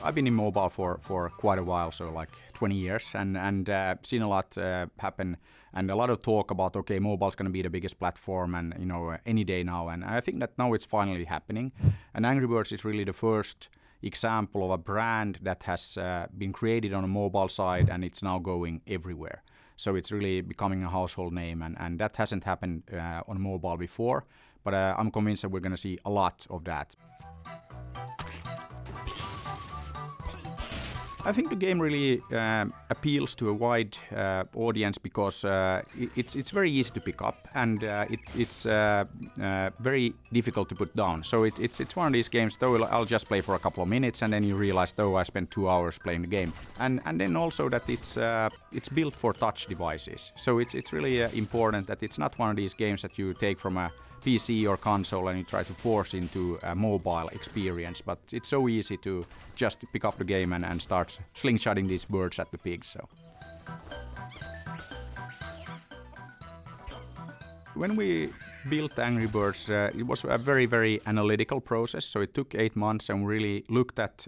I've been in mobile for quite a while, so like 20 years, and seen a lot happen, and a lot of talk about, okay, mobile's going to be the biggest platform, and any day now, and I think that now it's finally happening. And Angry Birds is really the first example of a brand that has been created on a mobile side, and it's now going everywhere. So it's really becoming a household name, and that hasn't happened on mobile before, but I'm convinced that we're going to see a lot of that. I think the game really appeals to a wide audience because it's very easy to pick up, and it's very difficult to put down. So it's one of these games, though I'll just play for a couple of minutes, and then you realize, though I spent 2 hours playing the game. And then also that it's built for touch devices. So it's really important that it's not one of these games that you take from a PC or console and you try to force into a mobile experience, but it's so easy to just pick up the game and start slingshotting these birds at the pigs. So when we built Angry Birds, it was a very, very analytical process. So it took 8 months, and we really looked at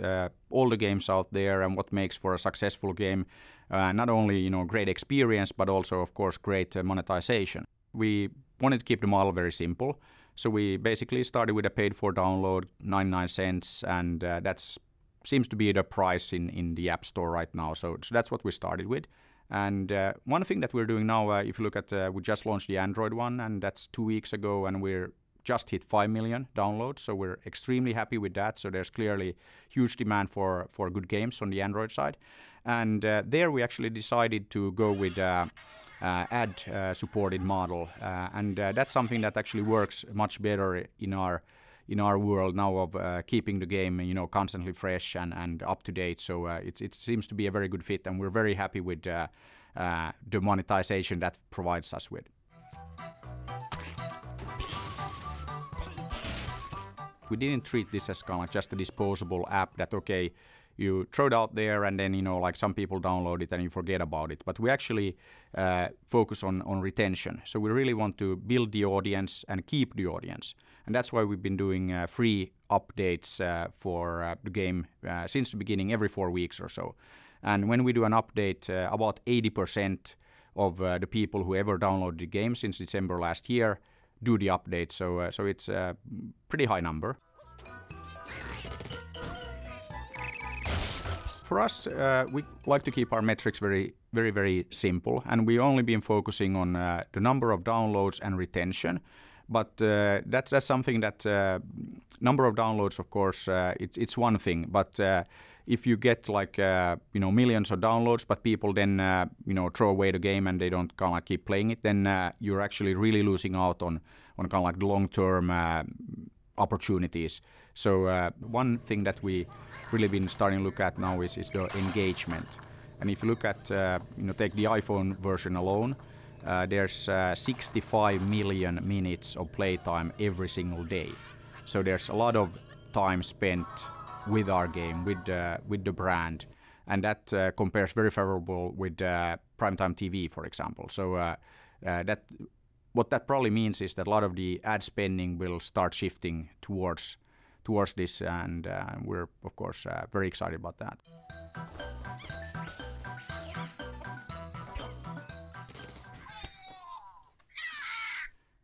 all the games out there and what makes for a successful game. Not only great experience, but also, of course, great monetization. We wanted to keep the model very simple, so we basically started with a paid-for download, 99 cents, and that seems to be the price in the App Store right now. So that's what we started with. And one thing that we're doing now, if you look at, we just launched the Android one, and that's 2 weeks ago, and we're just hit 5 million downloads, so we're extremely happy with that. So there's clearly huge demand for good games on the Android side. And there we actually decided to go with ad-supported model, and that's something that actually works much better in our world now of keeping the game constantly fresh and up to date. So it seems to be a very good fit, and we're very happy with the monetization that provides us with. We didn't treat this as kind of just a disposable app that, okay, you throw it out there and then, like some people download it and you forget about it. But we actually focus on retention. So we really want to build the audience and keep the audience. And that's why we've been doing free updates for the game since the beginning, every 4 weeks or so. And when we do an update, about 80% of the people who ever downloaded the game since December last year do the update. So it's a pretty high number. For us, we like to keep our metrics very, very, very simple, and we've only been focusing on the number of downloads and retention. But that's something that number of downloads, of course, it's one thing. But if you get like millions of downloads, but people then throw away the game and they don't kind of keep playing it, then you're actually really losing out on kind of like the long-term opportunities. So one thing that we really been starting to look at now is the engagement. And if you look at take the iPhone version alone, there's 65 million minutes of playtime every single day. So there's a lot of time spent with our game, with the brand, and that compares very favorable with primetime TV, for example. So what that probably means is that a lot of the ad spending will start shifting towards this, and we're of course very excited about that.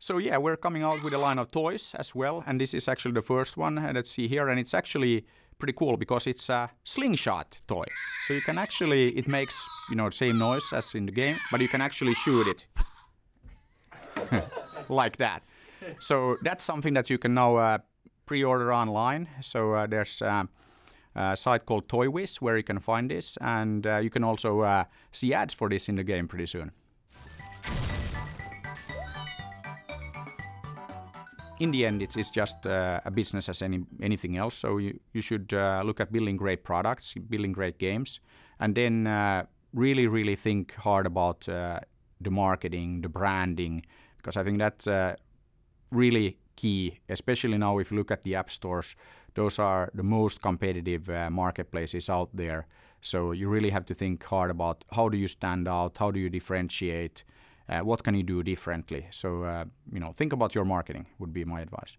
So yeah, we're coming out with a line of toys as well, and this is actually the first one. Let's see here, and it's actually pretty cool because it's a slingshot toy. So you can actually, it makes the same noise as in the game, but you can actually shoot it like that. So that's something that you can now pre-order online. So there's a site called ToyWiz where you can find this, and you can also see ads for this in the game pretty soon. In the end, it's just a business as anything else. So you should look at building great products, building great games, and then really, really think hard about the marketing, the branding, because I think that's really key, especially now if you look at the app stores. Those are the most competitive marketplaces out there. So you really have to think hard about how do you stand out, how do you differentiate, what can you do differently. So think about your marketing would be my advice.